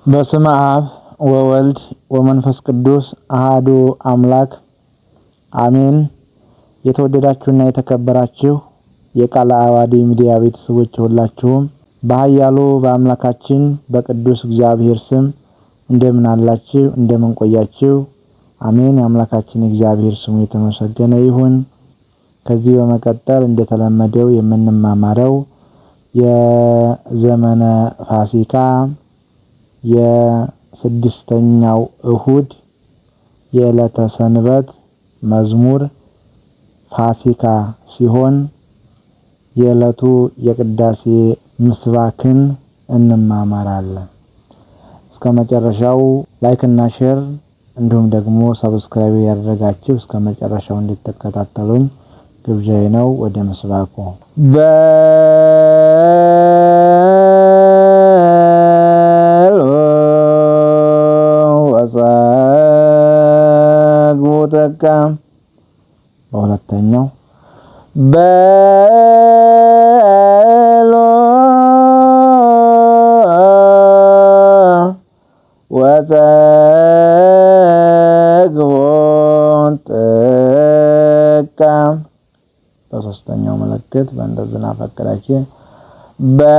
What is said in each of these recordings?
በስመ አብ ወወልድ ወመንፈስ ቅዱስ አሐዱ አምላክ አሜን። የተወደዳችሁና የተከበራችሁ የቃለ ዓዋዲ ሚዲያ ቤተሰቦች ሁላችሁም በኃያሉ በአምላካችን በቅዱስ እግዚአብሔር ስም እንደምን አላችሁ? እንደምን ቆያችሁ? አሜን። የአምላካችን እግዚአብሔር ስሙ የተመሰገነ ይሁን። ከዚህ በመቀጠል እንደተለመደው የምንማማረው የዘመነ ፋሲካ የስድስተኛው እሁድ የዕለተ ሰንበት መዝሙር ፋሲካ ሲሆን የዕለቱ የቅዳሴ ምስባክን እንማማራለን። እስከ መጨረሻው ላይክ እና ሼር እንዲሁም ደግሞ ሰብስክራይብ ያደረጋችሁ እስከ መጨረሻው እንድትከታተሉኝ ግብዣዬ ነው። ወደ ምስባኩ ተካ በሁለተኛው በሎ ወጸግቦን ተካ በሶስተኛው ምልክት በእንደዝና ፈቀዳች በሎ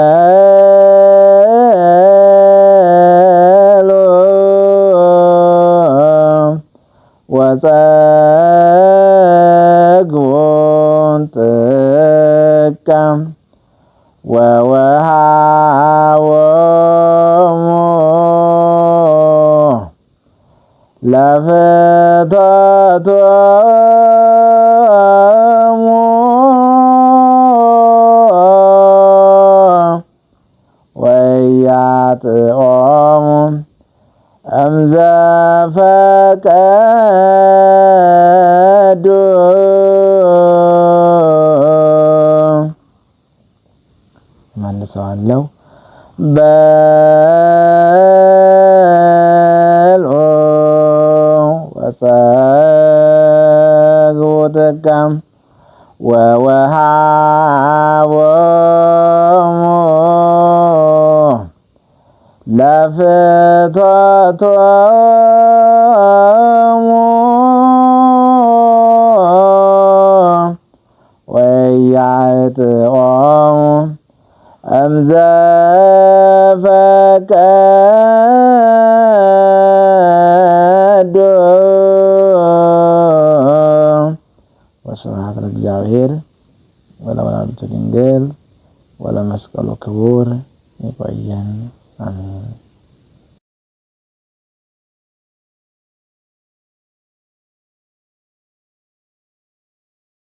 ወጸግቦን ጥቀ ወወሃቦሙ ለፍትወቶሙ ወያጥኦሙ እምዘፈቀዱ መልሰዋለሁ። በልዑ ወጸግቦ ጥቀ ወወሃቦሙ ለፍትወቶሙ ወያጥኦሙ እምዘፈቀዱ ወስብሐት ለእግዚአብሔር ወለወላዲቱ ድንግል ወለመስቀሉ ክቡር። ይቆየን። አሜን።